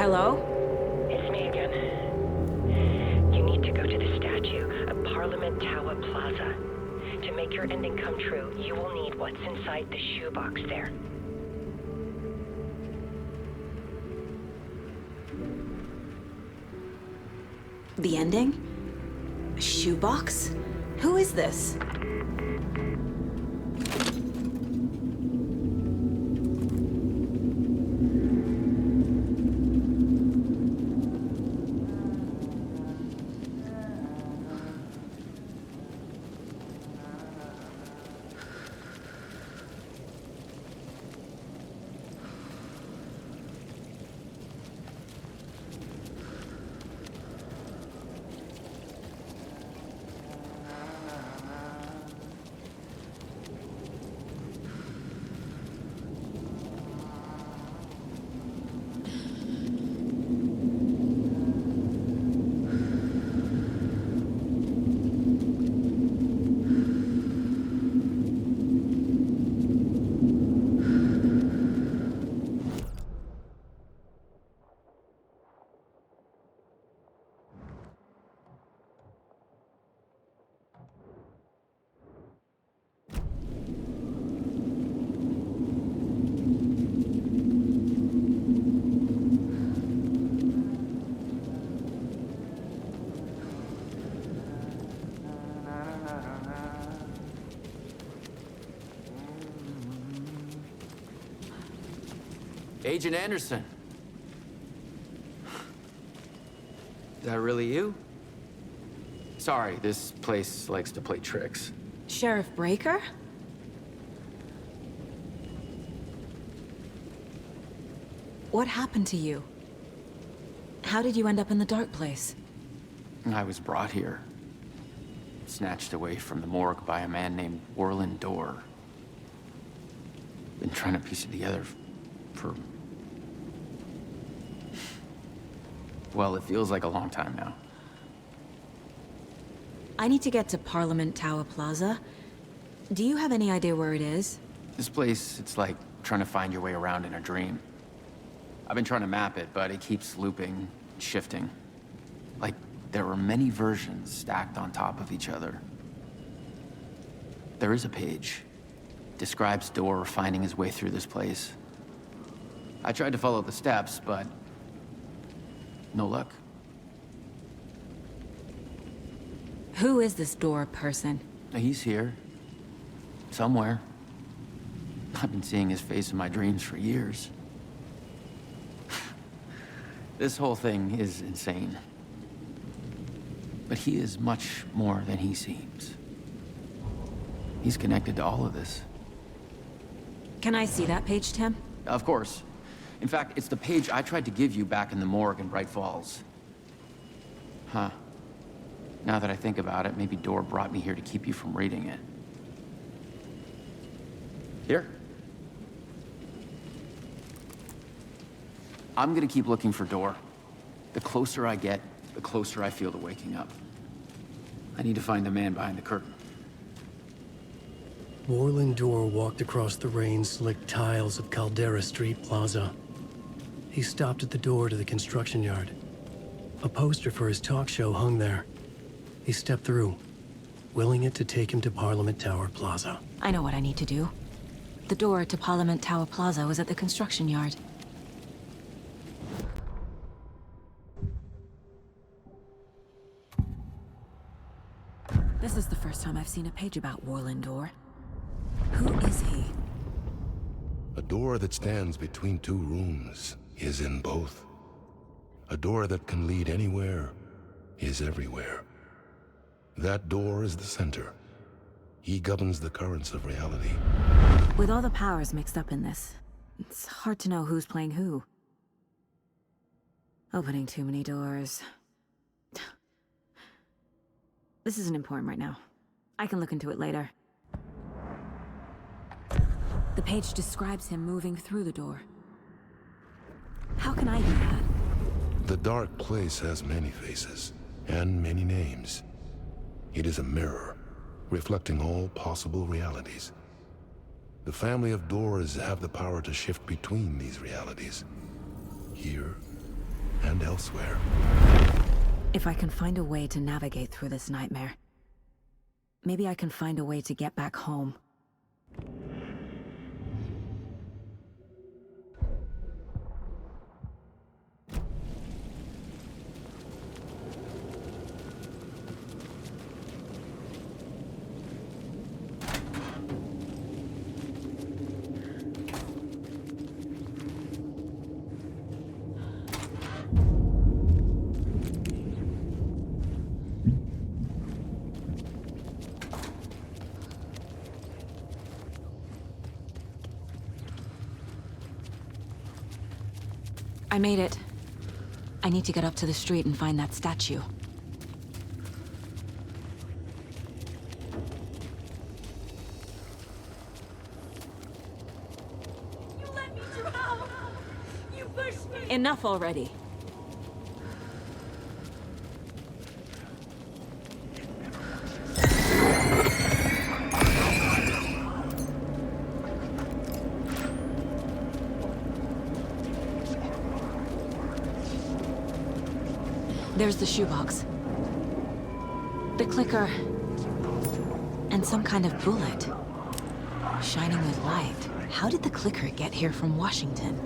Hello? It's me again. You need to go to the statue at Parliament Tower Plaza. To make your ending come true, you will need what's inside the shoebox there. The ending? A shoebox? Who is this? Agent Anderson. Is that really you? Sorry, this place likes to play tricks. Sheriff Breaker? What happened to you? How did you end up in the dark place? I was brought here. Snatched away from the morgue by a man named Orland Dorr. Been trying to piece it together for... well, it feels like a long time now. I need to get to Parliament Tower Plaza. Do you have any idea where it is? This place, it's like trying to find your way around in a dream. I've been trying to map it, but it keeps looping, shifting. Like there are many versions stacked on top of each other. There is a page. Describes Dorr finding his way through this place. I tried to follow the steps, but no luck. Who is this Dorr person? He's here. Somewhere. I've been seeing his face in my dreams for years. This whole thing is insane. But he is much more than he seems. He's connected to all of this. Can I see that page, Tim? Of course. In fact, it's the page I tried to give you back in the morgue in Bright Falls. Huh. Now that I think about it, maybe Dorr brought me here to keep you from reading it. Here. I'm gonna keep looking for Dorr. The closer I get, the closer I feel to waking up. I need to find the man behind the curtain. Orland Dorr walked across the rain-slicked tiles of Caldera Street Plaza. He stopped at the door to the construction yard. A poster for his talk show hung there. He stepped through, willing it to take him to Parliament Tower Plaza. I know what I need to do. The door to Parliament Tower Plaza was at the construction yard. This is the first time I've seen a page about Orland Dorr. Who is he? A door that stands between two rooms is in both. A door that can lead anywhere is everywhere. That door is the center. He governs the currents of reality. With all the powers mixed up in this, it's hard to know who's playing who. Opening too many doors. This isn't important right now. I can look into it later. The page describes him moving through the door. How can I do that? The dark place has many faces and many names. It is a mirror, reflecting all possible realities. The family of Dorrs have the power to shift between these realities, here and elsewhere. If I can find a way to navigate through this nightmare, maybe I can find a way to get back home. I made it. I need to get up to the street and find that statue. You let me drown! You pushed me! Enough already. There's the shoebox. The clicker. And some kind of bullet. Shining with light. How did the clicker get here from Washington?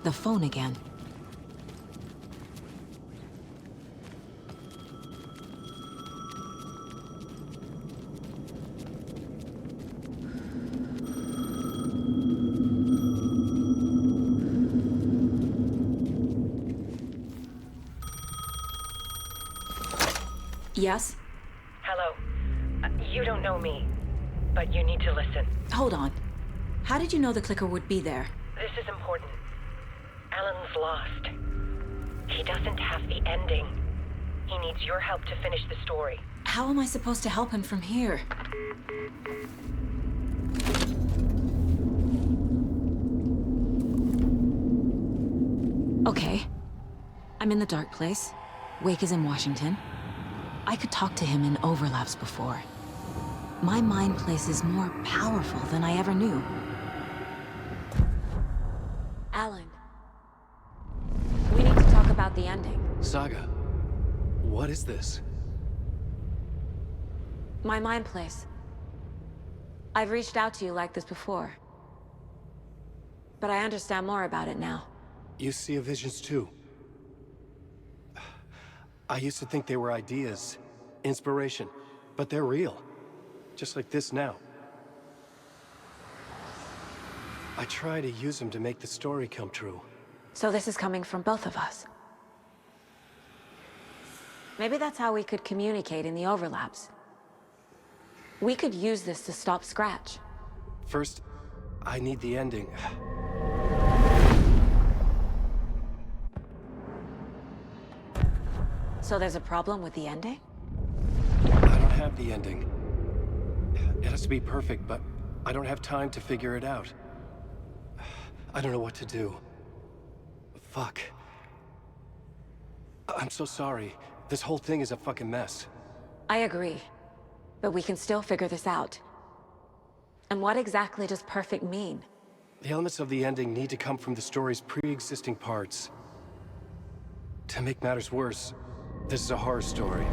The phone again. Yes? Hello. You don't know me, but you need to listen. Hold on. How did you know the clicker would be there? This is important. Alan's lost. He doesn't have the ending. He needs your help to finish the story. How am I supposed to help him from here? Okay. I'm in the dark place. Wake is in Washington. I could talk to him in overlaps before. My mind place is more powerful than I ever knew. Alan. We need to talk about the ending. Saga, what is this? My mind place. I've reached out to you like this before. But I understand more about it now. You see visions too. I used to think they were ideas, inspiration, but they're real. Just like this now. I try to use them to make the story come true. So this is coming from both of us. Maybe that's how we could communicate in the overlaps. We could use this to stop Scratch. First, I need the ending. So there's a problem with the ending? I don't have the ending. It has to be perfect, but I don't have time to figure it out. I don't know what to do. Fuck. I'm so sorry. This whole thing is a fucking mess. I agree. But we can still figure this out. And what exactly does perfect mean? The elements of the ending need to come from the story's pre-existing parts. To make matters worse, this is a horror story.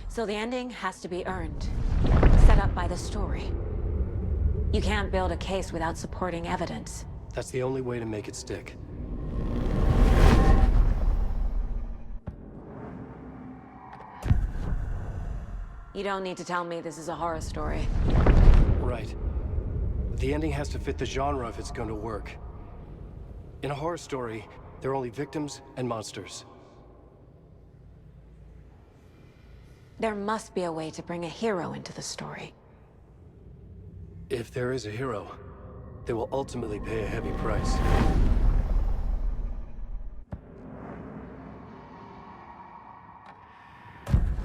So the ending has to be earned, set up by the story. You can't build a case without supporting evidence. That's the only way to make it stick. You don't need to tell me this is a horror story. Right. The ending has to fit the genre if it's going to work. In a horror story, there are only victims and monsters. There must be a way to bring a hero into the story. If there is a hero, they will ultimately pay a heavy price.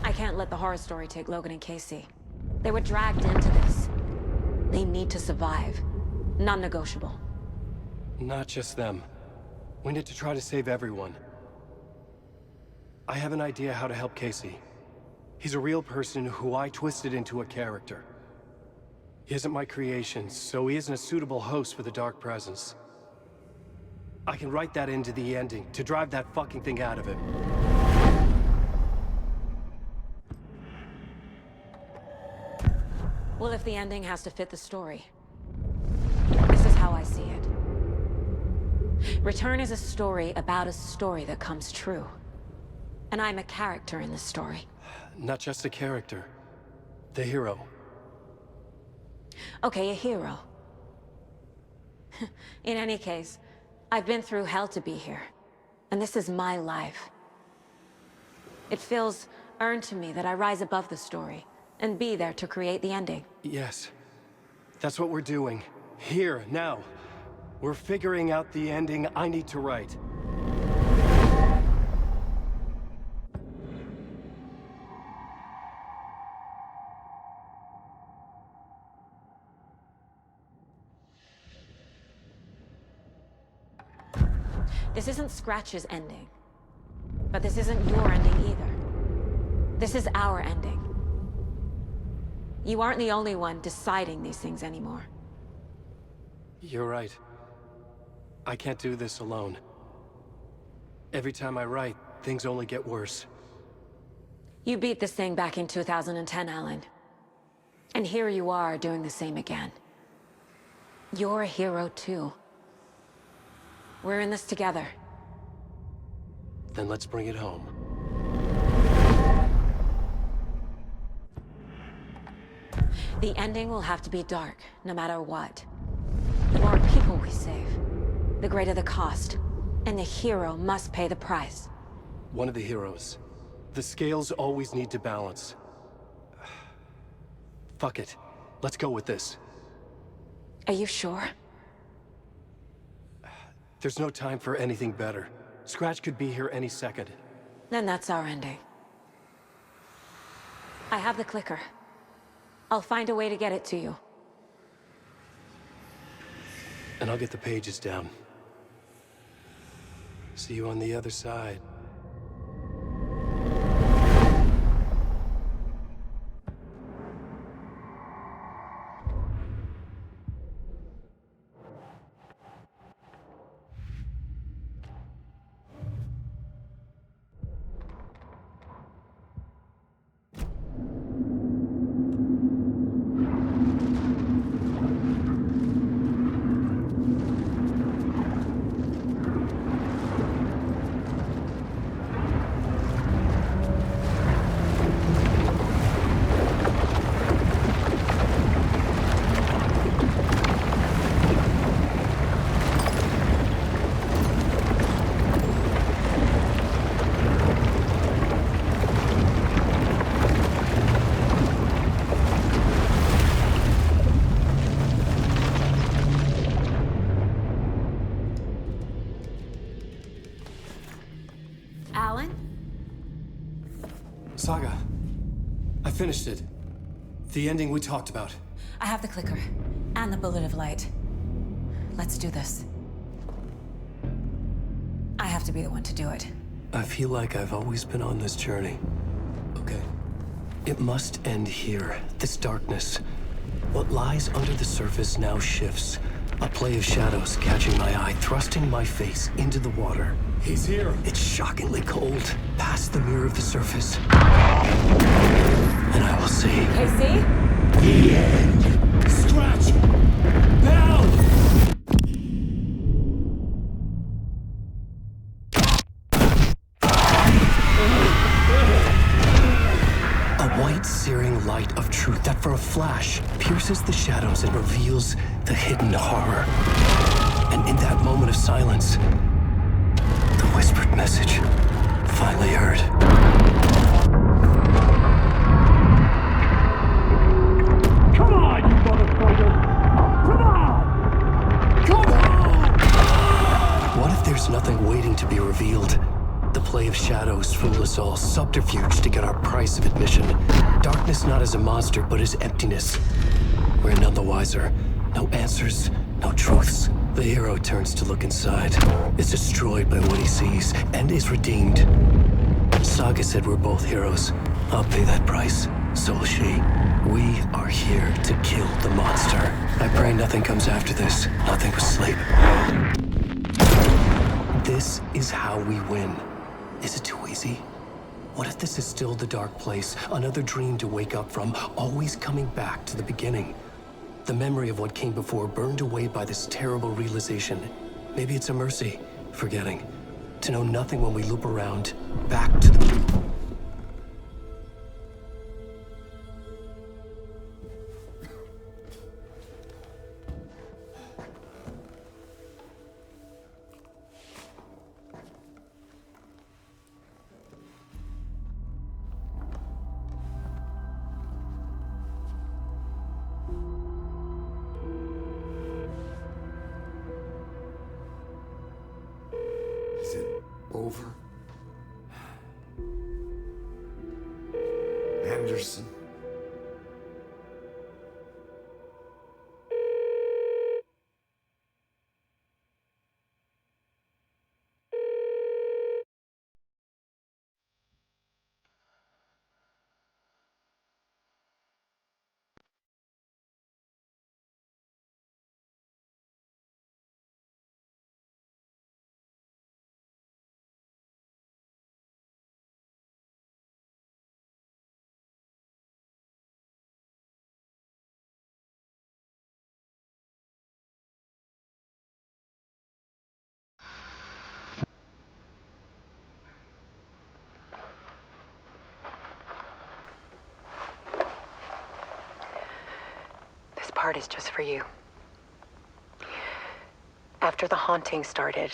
I can't let the horror story take Logan and Casey. They were dragged into this. They need to survive. Non-negotiable. Not just them. We need to try to save everyone. I have an idea how to help Casey. He's a real person who I twisted into a character. He isn't my creation, so he isn't a suitable host for the Dark Presence. I can write that into the ending to drive that fucking thing out of him. Well, if the ending has to fit the story, this is how I see it. Return is a story about a story that comes true. And I'm a character in this story. Not just a character. The hero. Okay, a hero. In any case, I've been through hell to be here. And this is my life. It feels earned to me that I rise above the story and be there to create the ending. Yes. That's what we're doing. Here, now. We're figuring out the ending I need to write. This isn't Scratch's ending. But this isn't your ending either. This is our ending. You aren't the only one deciding these things anymore. You're right. I can't do this alone. Every time I write, things only get worse. You beat this thing back in 2010, Alan. And here you are doing the same again. You're a hero too. We're in this together. Then let's bring it home. The ending will have to be dark, no matter what. The more people we save, the greater the cost. And the hero must pay the price. One of the heroes. The scales always need to balance. Fuck it. Let's go with this. Are you sure? There's no time for anything better. Scratch could be here any second. Then that's our ending. I have the clicker. I'll find a way to get it to you. And I'll get the pages down. See you on the other side. Alan? Saga, I finished it. The ending we talked about. I have the clicker. And the bullet of light. Let's do this. I have to be the one to do it. I feel like I've always been on this journey. Okay. It must end here. This darkness. What lies under the surface now shifts. A play of shadows catching my eye, thrusting my face into the water. He's here. It's shockingly cold. Past the mirror of the surface. And I will see. Casey? The end. Scratch! Bell! A white, searing light of truth that for a flash pierces the shadows and reveals the hidden horror. And in that moment of silence, the whispered message finally heard. Come on, you motherfucker! Come on! Come on! What if there's nothing waiting to be revealed? The play of shadows fool us all, subterfuge to get our price of admission. Darkness not as a monster, but as emptiness. We're none the wiser. No answers, no truths. The hero turns to look inside, is destroyed by what he sees, and is redeemed. Saga said we're both heroes. I'll pay that price. So will she. We are here to kill the monster. I pray nothing comes after this. Nothing but sleep. This is how we win. Is it too easy? What if this is still the dark place? Another dream to wake up from, always coming back to the beginning. The memory of what came before burned away by this terrible realization. Maybe it's a mercy, forgetting. To know nothing when we loop around, back to the... Is it over? Anderson? This part is just for you. After the haunting started,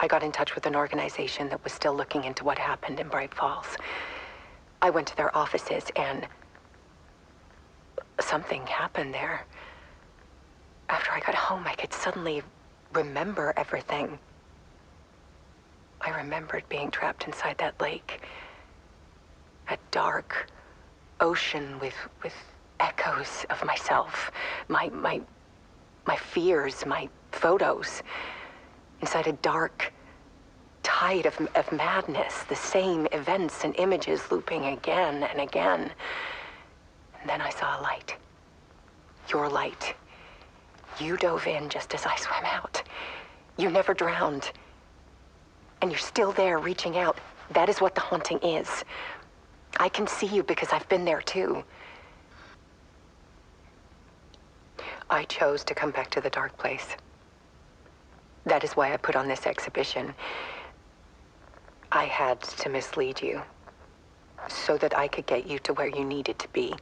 I got in touch with an organization that was still looking into what happened in Bright Falls. I went to their offices and something happened there. After I got home, I could suddenly remember everything. I remembered being trapped inside that lake. A dark ocean with echoes of myself, my fears, my photos, inside a dark tide of madness, the same events and images looping again and again. And then I saw a light. Your light. You dove in just as I swam out. You never drowned. And you're still there reaching out. That is what the haunting is. I can see you because I've been there too. I chose to come back to the dark place. That is why I put on this exhibition. I had to mislead you so that I could get you to where you needed to be.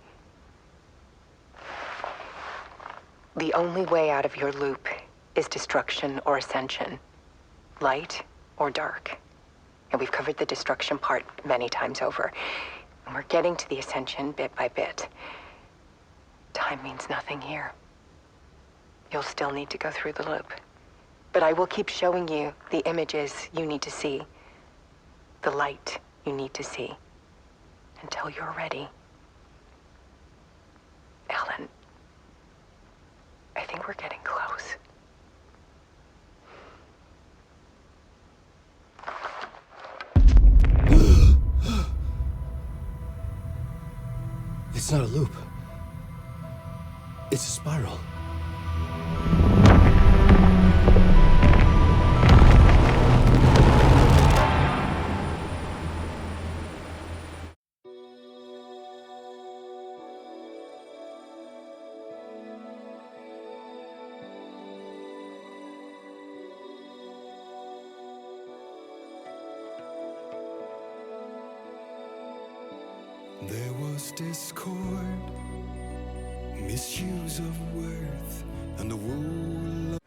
The only way out of your loop is destruction or ascension, light or dark. And we've covered the destruction part many times over. And we're getting to the ascension bit by bit. Time means nothing here. You'll still need to go through the loop. But I will keep showing you the images you need to see, the light you need to see, until you're ready. Alan, I think we're getting close. It's not a loop. It's a spiral. There was discord, misuse of worth, and the wool